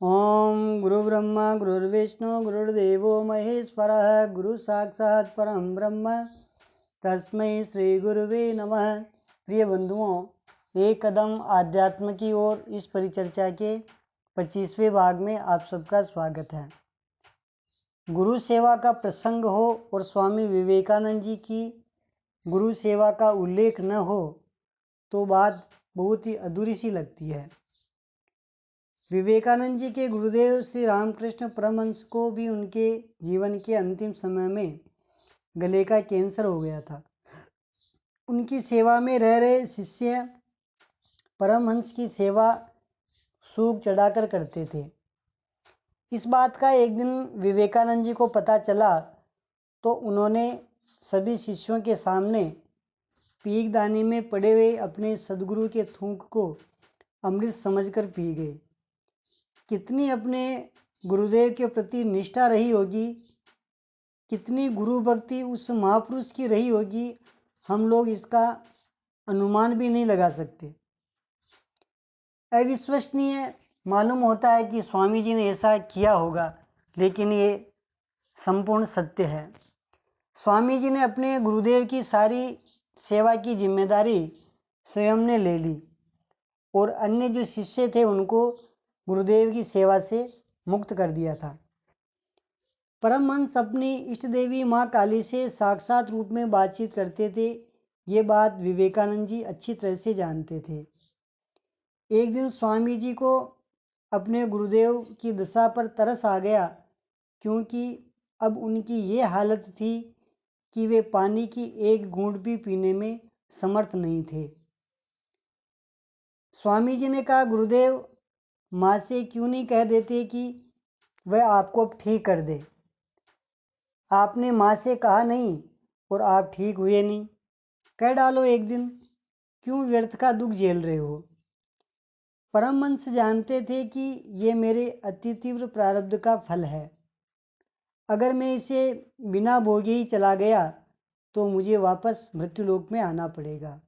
ओम गुरु ब्रह्मा गुरुर्विष्णु गुरुर्देवो महेश्वरः गुरु साक्षात् परम ब्रह्म तस्मै श्री गुरुवे नमः। प्रिय बंधुओं, एक कदम आध्यात्म की ओर इस परिचर्चा के 25वें भाग में आप सबका स्वागत है। गुरु सेवा का प्रसंग हो और स्वामी विवेकानंद जी की गुरु सेवा का उल्लेख न हो तो बात बहुत ही अधूरी सी लगती है। विवेकानंद जी के गुरुदेव श्री रामकृष्ण परमहंस को भी उनके जीवन के अंतिम समय में गले का कैंसर हो गया था। उनकी सेवा में रह रहे शिष्य परमहंस की सेवा सूख चढ़ाकर करते थे। इस बात का एक दिन विवेकानंद जी को पता चला तो उन्होंने सभी शिष्यों के सामने पीकदानी में पड़े हुए अपने सदगुरु के थूक को अमृत समझकर पी गए। कितनी अपने गुरुदेव के प्रति निष्ठा रही होगी, कितनी गुरु भक्ति उस महापुरुष की रही होगी, हम लोग इसका अनुमान भी नहीं लगा सकते। अविश्वसनीय मालूम होता है कि स्वामी जी ने ऐसा किया होगा, लेकिन ये संपूर्ण सत्य है। स्वामी जी ने अपने गुरुदेव की सारी सेवा की जिम्मेदारी स्वयं ने ले ली और अन्य जो शिष्य थे उनको गुरुदेव की सेवा से मुक्त कर दिया था। परमहंस अपनी इष्ट देवी माँ काली से साक्षात रूप में बातचीत करते थे। ये बात विवेकानंद जी अच्छी तरह से जानते थे। एक दिन स्वामी जी को अपने गुरुदेव की दशा पर तरस आ गया, क्योंकि अब उनकी ये हालत थी कि वे पानी की एक घूंट भी पीने में समर्थ नहीं थे। स्वामी जी ने कहा, गुरुदेव, माँ से क्यों नहीं कह देते कि वह आपको अब ठीक कर दे। आपने माँ से कहा नहीं और आप ठीक हुए नहीं। कह डालो एक दिन, क्यों व्यर्थ का दुख झेल रहे हो। परमहंस जानते थे कि ये मेरे अति तीव्र प्रारब्ध का फल है। अगर मैं इसे बिना भोगे ही चला गया तो मुझे वापस मृत्युलोक में आना पड़ेगा।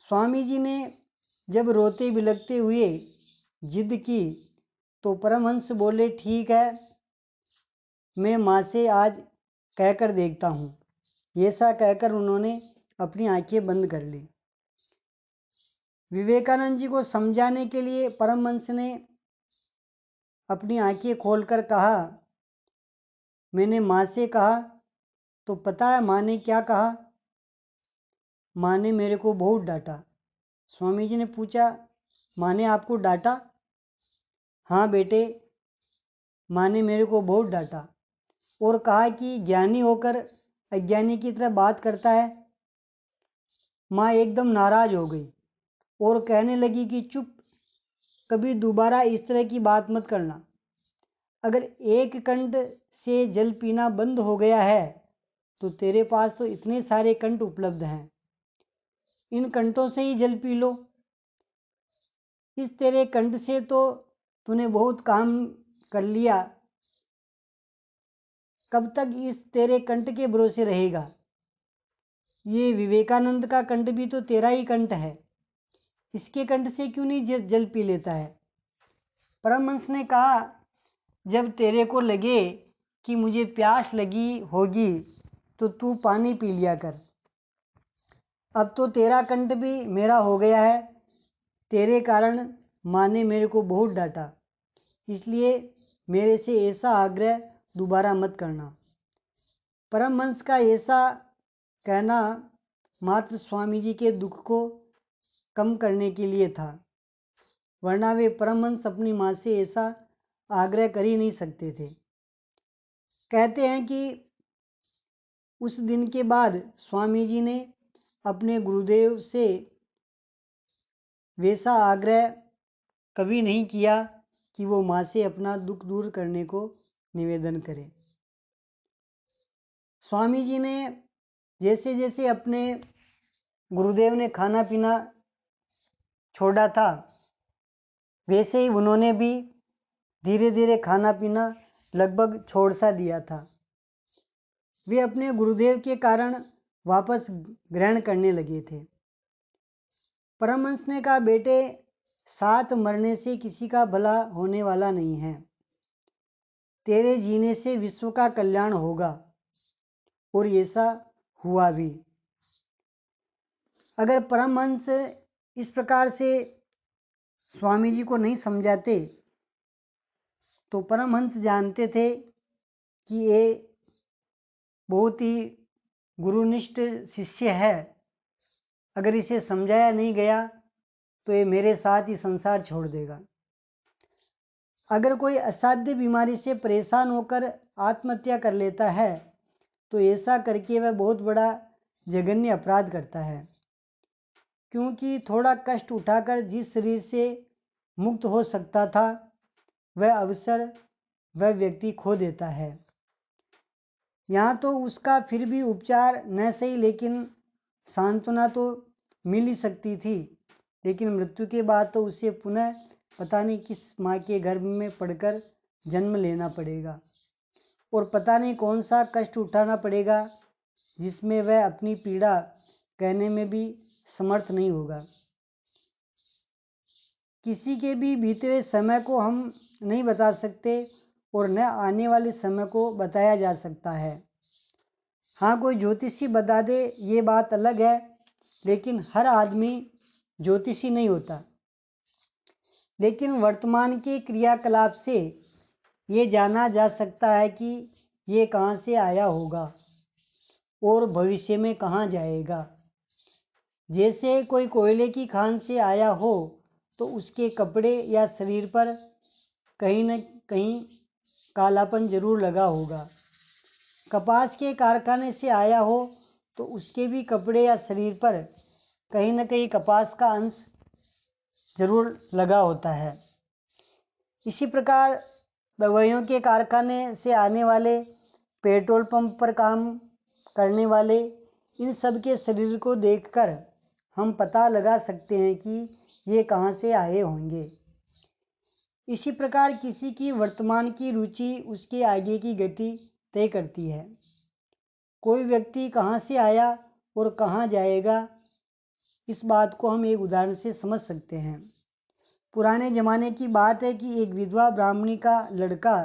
स्वामी जी ने जब रोते बिलखते हुए जिद की तो परमहंस बोले, ठीक है, मैं माँ से आज कहकर देखता हूँ। ऐसा कहकर उन्होंने अपनी आंखें बंद कर ली। विवेकानंद जी को समझाने के लिए परमहंस ने अपनी आंखें खोलकर कहा, मैंने माँ से कहा तो पता है माँ ने क्या कहा? माँ ने मेरे को बहुत डांटा। स्वामी जी ने पूछा, माँ ने आपको डांटा? हाँ बेटे, माँ ने मेरे को बहुत डांटा और कहा कि ज्ञानी होकर अज्ञानी की तरह बात करता है। माँ एकदम नाराज हो गई और कहने लगी कि चुप, कभी दोबारा इस तरह की बात मत करना। अगर एक कंठ से जल पीना बंद हो गया है तो तेरे पास तो इतने सारे कंठ उपलब्ध हैं, इन कंठों से ही जल पी लो। इस तेरे कंठ से तो तूने बहुत काम कर लिया, कब तक इस तेरे कंठ के भरोसे रहेगा? ये विवेकानंद का कंठ भी तो तेरा ही कंठ है, इसके कंठ से क्यों नहीं जल पी लेता है? परमहंस ने कहा, जब तेरे को लगे कि मुझे प्यास लगी होगी तो तू पानी पी लिया कर। अब तो तेरा कंठ भी मेरा हो गया है। तेरे कारण माँ ने मेरे को बहुत डांटा, इसलिए मेरे से ऐसा आग्रह दोबारा मत करना। परमहंस का ऐसा कहना मात्र स्वामी जी के दुख को कम करने के लिए था, वरना वे परमहंस अपनी माँ से ऐसा आग्रह कर ही नहीं सकते थे। कहते हैं कि उस दिन के बाद स्वामी जी ने अपने गुरुदेव से वैसा आग्रह कभी नहीं किया कि वो माँ से अपना दुख दूर करने को निवेदन करें। स्वामी जी ने जैसे जैसे अपने गुरुदेव ने खाना पीना छोड़ा था, वैसे ही उन्होंने भी धीरे धीरे खाना पीना लगभग छोड़ सा दिया था। वे अपने गुरुदेव के कारण वापस ग्रहण करने लगे थे। परमहंस ने कहा, बेटे, साथ मरने से किसी का भला होने वाला नहीं है। तेरे जीने से विश्व का कल्याण होगा, और ऐसा हुआ भी। अगर परमहंस इस प्रकार से स्वामी जी को नहीं समझाते तो परमहंस जानते थे कि ये बहुत ही गुरुनिष्ठ शिष्य है, अगर इसे समझाया नहीं गया तो ये मेरे साथ ही संसार छोड़ देगा। अगर कोई असाध्य बीमारी से परेशान होकर आत्महत्या कर लेता है तो ऐसा करके वह बहुत बड़ा जघन्य अपराध करता है, क्योंकि थोड़ा कष्ट उठाकर जिस शरीर से मुक्त हो सकता था वह अवसर वह व्यक्ति खो देता है। यहाँ तो उसका फिर भी उपचार न सही लेकिन सांत्वना तो मिल ही सकती थी, लेकिन मृत्यु के बाद तो उसे पुनः पता नहीं किस माँ के गर्भ में पड़कर जन्म लेना पड़ेगा, और पता नहीं कौन सा कष्ट उठाना पड़ेगा जिसमें वह अपनी पीड़ा कहने में भी समर्थ नहीं होगा। किसी के भी बीते हुए समय को हम नहीं बता सकते और न आने वाले समय को बताया जा सकता है। हाँ, कोई ज्योतिषी बता दे ये बात अलग है, लेकिन हर आदमी ज्योतिषी नहीं होता। लेकिन वर्तमान के क्रियाकलाप से ये जाना जा सकता है कि ये कहाँ से आया होगा और भविष्य में कहाँ जाएगा। जैसे कोई कोयले की खान से आया हो तो उसके कपड़े या शरीर पर कहीं न कहीं कालापन जरूर लगा होगा। कपास के कारखाने से आया हो तो उसके भी कपड़े या शरीर पर कहीं न कहीं कपास का अंश जरूर लगा होता है। इसी प्रकार दवाइयों के कारखाने से आने वाले, पेट्रोल पंप पर काम करने वाले, इन सब के शरीर को देखकर हम पता लगा सकते हैं कि ये कहाँ से आए होंगे। इसी प्रकार किसी की वर्तमान की रुचि उसके आगे की गति तय करती है। कोई व्यक्ति कहाँ से आया और कहाँ जाएगा, इस बात को हम एक उदाहरण से समझ सकते हैं। पुराने ज़माने की बात है कि एक विधवा ब्राह्मणी का लड़का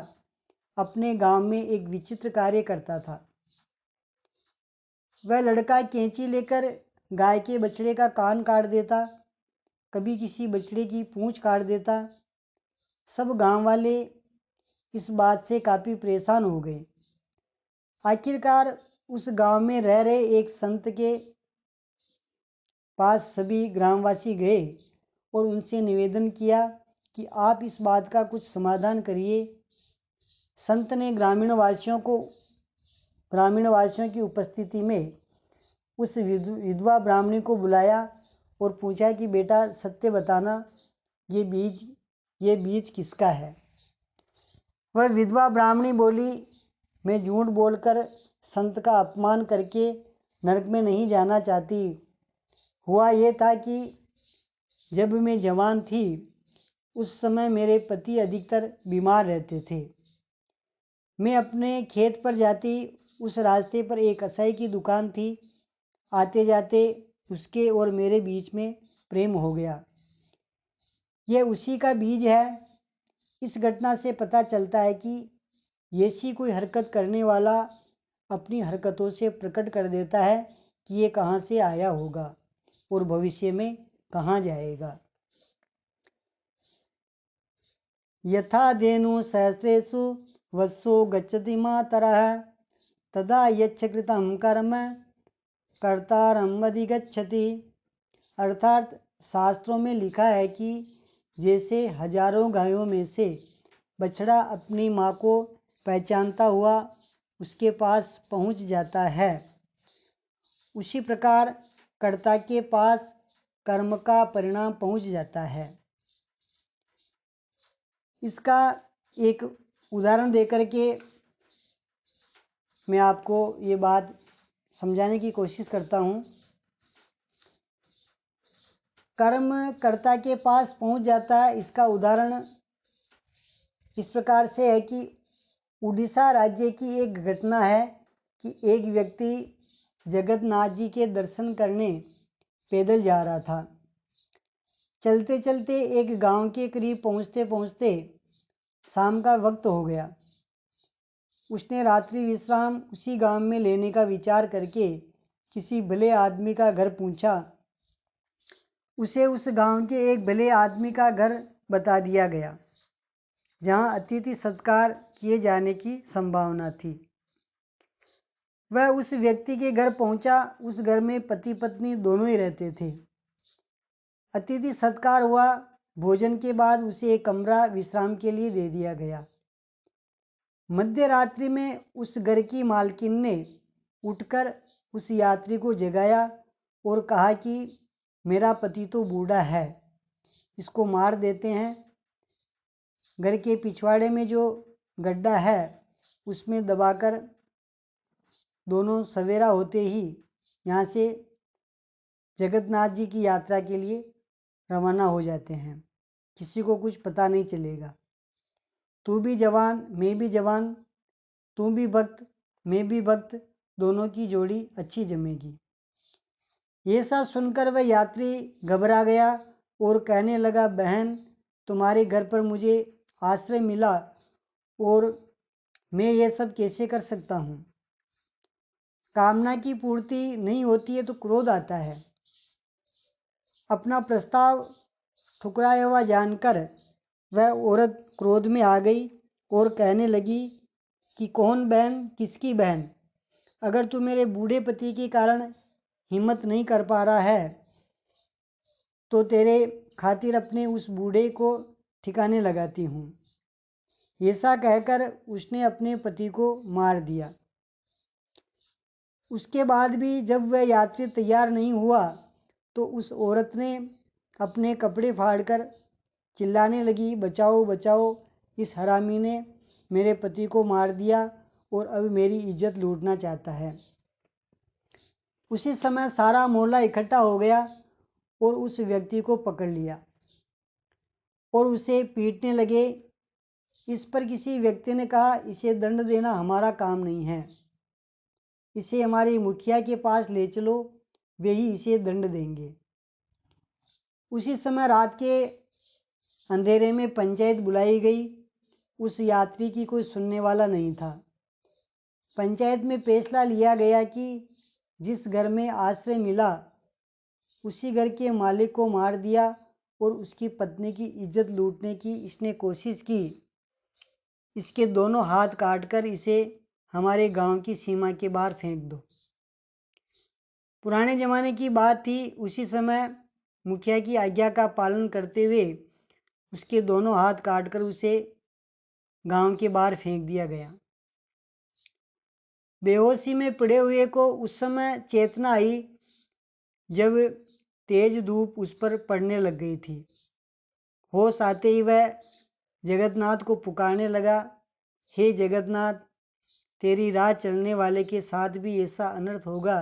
अपने गांव में एक विचित्र कार्य करता था। वह लड़का कैंची लेकर गाय के बछड़े का कान काट देता, कभी किसी बछड़े की पूंछ काट देता। सब गांव वाले इस बात से काफ़ी परेशान हो गए। आखिरकार उस गांव में रह रहे एक संत के पास सभी ग्रामवासी गए और उनसे निवेदन किया कि आप इस बात का कुछ समाधान करिए। संत ने ग्रामीण वासियों की उपस्थिति में उस विधवा ब्राह्मणी को बुलाया और पूछा कि बेटा सत्य बताना, ये बीज किसका है। वह विधवा ब्राह्मणी बोली, मैं झूठ बोलकर संत का अपमान करके नरक में नहीं जाना चाहती। हुआ ये था कि जब मैं जवान थी उस समय मेरे पति अधिकतर बीमार रहते थे। मैं अपने खेत पर जाती, उस रास्ते पर एक कसाई की दुकान थी। आते जाते उसके और मेरे बीच में प्रेम हो गया। यह उसी का बीज है। इस घटना से पता चलता है कि ऐसी कोई हरकत करने वाला अपनी हरकतों से प्रकट कर देता है कि ये कहाँ से आया होगा और भविष्य में कहाँ जाएगा। यथा धेनु सहस्रेषु वत्सो गच्छति मातरः तदा यच्च कृतं कर्म कर्तारम् अधिगच्छति। अर्थात शास्त्रों में लिखा है कि जैसे हजारों गायों में से बछड़ा अपनी माँ को पहचानता हुआ उसके पास पहुँच जाता है, उसी प्रकार कर्ता के पास कर्म का परिणाम पहुँच जाता है। इसका एक उदाहरण देकर के मैं आपको ये बात समझाने की कोशिश करता हूँ। कर्म कर्ता के पास पहुँच जाता है, इसका उदाहरण इस प्रकार से है कि उड़ीसा राज्य की एक घटना है कि एक व्यक्ति जगन्नाथ जी के दर्शन करने पैदल जा रहा था। चलते चलते एक गांव के करीब पहुंचते पहुंचते शाम का वक्त हो गया। उसने रात्रि विश्राम उसी गांव में लेने का विचार करके किसी भले आदमी का घर पूछा। उसे उस गांव के एक भले आदमी का घर बता दिया गया जहां अतिथि सत्कार किए जाने की संभावना थी। वह उस व्यक्ति के घर पहुंचा। उस घर में पति पत्नी दोनों ही रहते थे। अतिथि सत्कार हुआ। भोजन के बाद उसे एक कमरा विश्राम के लिए दे दिया गया। मध्य रात्रि में उस घर की मालकिन ने उठकर उस यात्री को जगाया और कहा कि मेरा पति तो बूढ़ा है, इसको मार देते हैं। घर के पिछवाड़े में जो गड्ढा है उसमें दबाकर दोनों सवेरा होते ही यहाँ से जगन्नाथ जी की यात्रा के लिए रवाना हो जाते हैं। किसी को कुछ पता नहीं चलेगा। तू भी जवान, मैं भी जवान, तू भी भक्त, मैं भी भक्त, दोनों की जोड़ी अच्छी जमेगी। ऐसा सुनकर वह यात्री घबरा गया और कहने लगा, बहन, तुम्हारे घर पर मुझे आश्रय मिला और मैं ये सब कैसे कर सकता हूँ। कामना की पूर्ति नहीं होती है तो क्रोध आता है। अपना प्रस्ताव ठुकराया हुआ जानकर वह औरत क्रोध में आ गई और कहने लगी कि कौन बहन, किसकी बहन? अगर तू मेरे बूढ़े पति के कारण हिम्मत नहीं कर पा रहा है तो तेरे खातिर अपने उस बूढ़े को ठिकाने लगाती हूँ। ऐसा कहकर उसने अपने पति को मार दिया। उसके बाद भी जब वह यात्री तैयार नहीं हुआ तो उस औरत ने अपने कपड़े फाड़कर चिल्लाने लगी, बचाओ बचाओ, इस हरामी ने मेरे पति को मार दिया और अब मेरी इज्जत लूटना चाहता है। उसी समय सारा मोहल्ला इकट्ठा हो गया और उस व्यक्ति को पकड़ लिया और उसे पीटने लगे। इस पर किसी व्यक्ति ने कहा, इसे दंड देना हमारा काम नहीं है, इसे हमारे मुखिया के पास ले चलो, वे ही इसे दंड देंगे। उसी समय रात के अंधेरे में पंचायत बुलाई गई। उस यात्री की कोई सुनने वाला नहीं था। पंचायत में फैसला लिया गया कि जिस घर में आश्रय मिला उसी घर के मालिक को मार दिया और उसकी पत्नी की इज्जत लूटने की इसने कोशिश की। इसके दोनों हाथ काटकर इसे हमारे गांव की सीमा के बाहर फेंक दो। पुराने ज़माने की बात थी। उसी समय मुखिया की आज्ञा का पालन करते हुए उसके दोनों हाथ काटकर उसे गांव के बाहर फेंक दिया गया। बेहोशी में पड़े हुए को उस समय चेतना आई जब तेज धूप उस पर पड़ने लग गई थी। होश आते ही वह जगन्नाथ को पुकारने लगा, हे जगन्नाथ, तेरी राह चलने वाले के साथ भी ऐसा अनर्थ होगा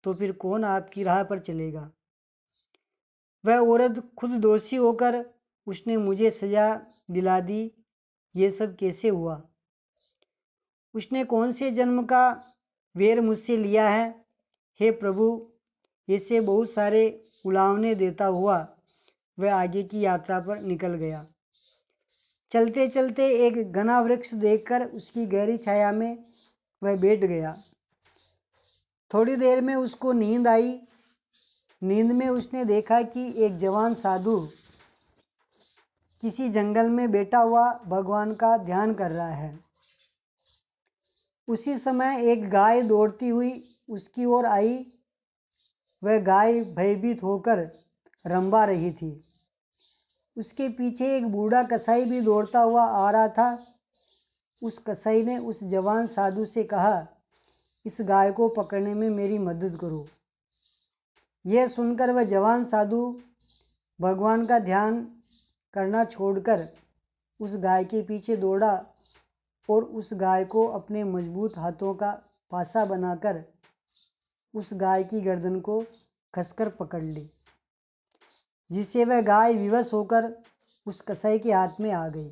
तो फिर कौन आपकी राह पर चलेगा। वह औरत खुद दोषी होकर उसने मुझे सजा दिला दी। ये सब कैसे हुआ? उसने कौन से जन्म का वेर मुझसे लिया है? हे प्रभु, ऐसे बहुत सारे उलाहने देता हुआ वह आगे की यात्रा पर निकल गया। चलते चलते एक घना वृक्ष देखकर उसकी गहरी छाया में वह बैठ गया। थोड़ी देर में उसको नींद आई। नींद में उसने देखा कि एक जवान साधु किसी जंगल में बैठा हुआ भगवान का ध्यान कर रहा है। उसी समय एक गाय दौड़ती हुई उसकी ओर आई। वह गाय भयभीत होकर रंभा रही थी। उसके पीछे एक बूढ़ा कसाई भी दौड़ता हुआ आ रहा था। उस कसाई ने उस जवान साधु से कहा, इस गाय को पकड़ने में मेरी मदद करो। यह सुनकर वह जवान साधु भगवान का ध्यान करना छोड़कर उस गाय के पीछे दौड़ा और उस गाय को अपने मजबूत हाथों का पासा बनाकर उस गाय की गर्दन को कसकर पकड़ ली, जिससे वह गाय विवश होकर उस कसाई के हाथ में आ गई।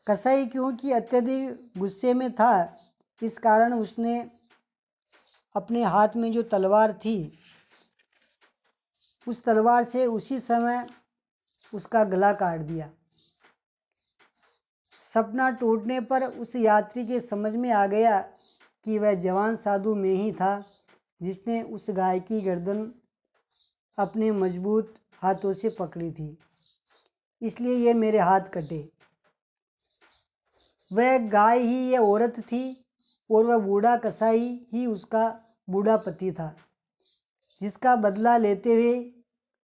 कसाई क्योंकि अत्यधिक गुस्से में था, इस कारण उसने अपने हाथ में जो तलवार थी उस तलवार से उसी समय उसका गला काट दिया। सपना टूटने पर उस यात्री के समझ में आ गया कि वह जवान साधु में ही था जिसने उस गाय की गर्दन अपने मजबूत हाथों से पकड़ी थी, इसलिए ये मेरे हाथ कटे। वह गाय ही ये औरत थी और वह बूढ़ा कसाई ही उसका बूढ़ा पति था, जिसका बदला लेते हुए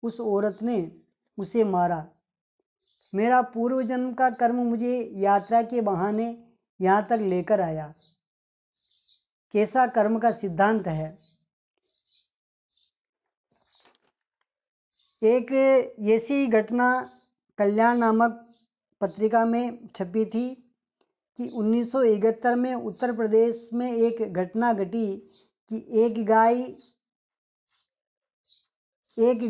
उस औरत ने उसे मारा। मेरा पूर्व जन्म का कर्म मुझे यात्रा के बहाने यहाँ तक लेकर आया। कैसा कर्म का सिद्धांत है। एक ऐसी घटना कल्याण नामक पत्रिका में छपी थी कि 1971 में उत्तर प्रदेश में एक घटना घटी कि एक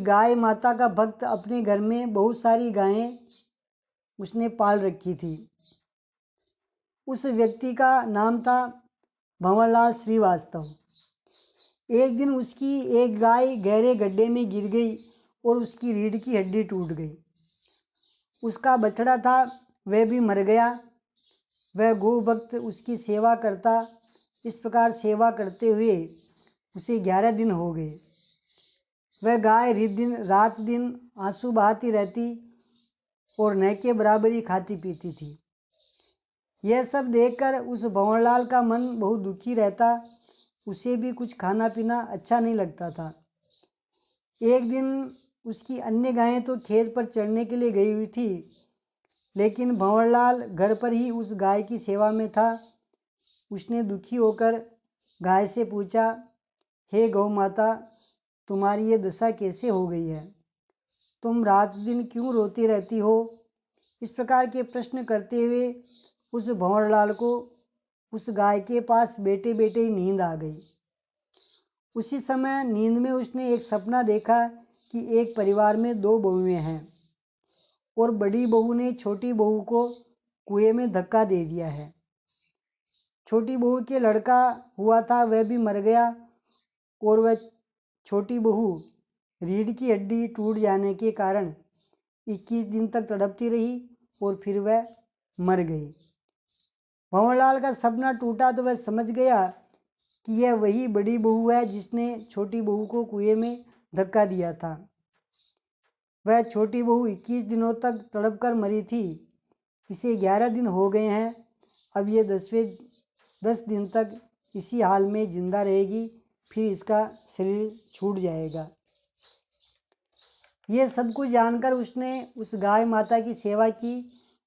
गाय माता का भक्त अपने घर में बहुत सारी गायें उसने पाल रखी थी। उस व्यक्ति का नाम था भंवरलाल श्रीवास्तव। एक दिन उसकी एक गाय गहरे गड्ढे में गिर गई और उसकी रीढ़ की हड्डी टूट गई। उसका बछड़ा था, वह भी मर गया। वह गौ भक्त उसकी सेवा करता। इस प्रकार सेवा करते हुए उसे 11 दिन हो गए। वह गाय रात दिन आंसू बहाती रहती और न के बराबर ही खाती पीती थी। यह सब देखकर उस भंवरलाल का मन बहुत दुखी रहता। उसे भी कुछ खाना पीना अच्छा नहीं लगता था। एक दिन उसकी अन्य गायें तो खेत पर चरने के लिए गई हुई थी, लेकिन भंवरलाल घर पर ही उस गाय की सेवा में था। उसने दुखी होकर गाय से पूछा, हे गौ माता, तुम्हारी ये दशा कैसे हो गई है? तुम रात दिन क्यों रोती रहती हो? इस प्रकार के प्रश्न करते हुए उस भंवरलाल को उस गाय के पास बैठे बैठे ही नींद आ गई। उसी समय नींद में उसने एक सपना देखा कि एक परिवार में 2 बहुएं हैं और बड़ी बहू ने छोटी बहू को कुएं में धक्का दे दिया है। छोटी बहू के लड़का हुआ था, वह भी मर गया और वह छोटी बहू रीढ़ की हड्डी टूट जाने के कारण 21 दिन तक तड़पती रही और फिर वह मर गई। भंवरलाल का सपना टूटा तो वह समझ गया कि यह वही बड़ी बहू है जिसने छोटी बहू को कुएं में धक्का दिया था। वह छोटी बहू 21 दिनों तक तड़प कर मरी थी। इसे 11 दिन हो गए हैं। अब ये 10 दिन तक इसी हाल में जिंदा रहेगी, फिर इसका शरीर छूट जाएगा। ये सब कुछ जानकर उसने उस गाय माता की सेवा की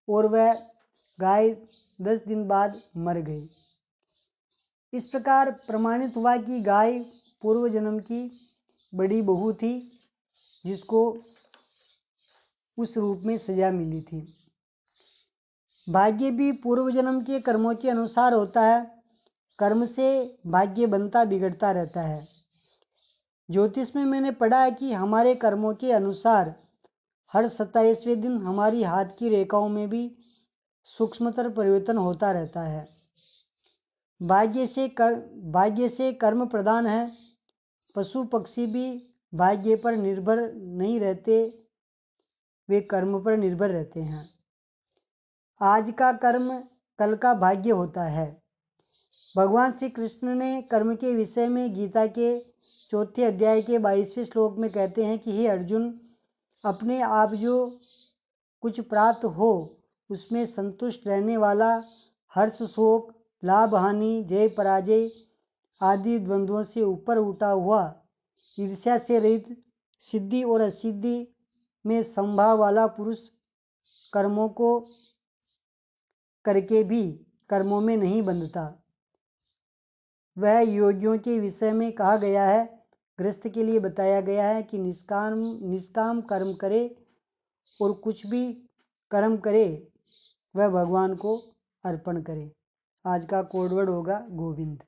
और वह गाय 10 दिन बाद मर गई। इस प्रकार प्रमाणित हुआ कि गाय पूर्व जन्म की बड़ी बहू थी, जिसको उस रूप में सजा मिली थी। भाग्य भी पूर्व जन्म के कर्मों के अनुसार होता है। कर्म से भाग्य बनता बिगड़ता रहता है। ज्योतिष में मैंने पढ़ा है कि हमारे कर्मों के अनुसार हर 27वें दिन हमारी हाथ की रेखाओं में भी सूक्ष्मतर परिवर्तन होता रहता है। भाग्य से कर्म प्रधान है। पशु पक्षी भी भाग्य पर निर्भर नहीं रहते, वे कर्म पर निर्भर रहते हैं। आज का कर्म कल का भाग्य होता है। भगवान श्री कृष्ण ने कर्म के विषय में गीता के 4 अध्याय के 22वें श्लोक में कहते हैं कि हे अर्जुन, अपने आप जो कुछ प्राप्त हो उसमें संतुष्ट रहने वाला, हर्ष शोक लाभ हानि जय पराजय आदि द्वंद्वों से ऊपर उठा हुआ, ईर्ष्या से रहित, सिद्धि और असिद्धि में संभाव वाला पुरुष कर्मों को करके भी कर्मों में नहीं बंधता। वह योगियों के विषय में कहा गया है, गृहस्थ के लिए बताया गया है कि निष्काम कर्म करे और कुछ भी कर्म करे वह भगवान को अर्पण करे। आज का कोड वर्ड होगा गोविंद।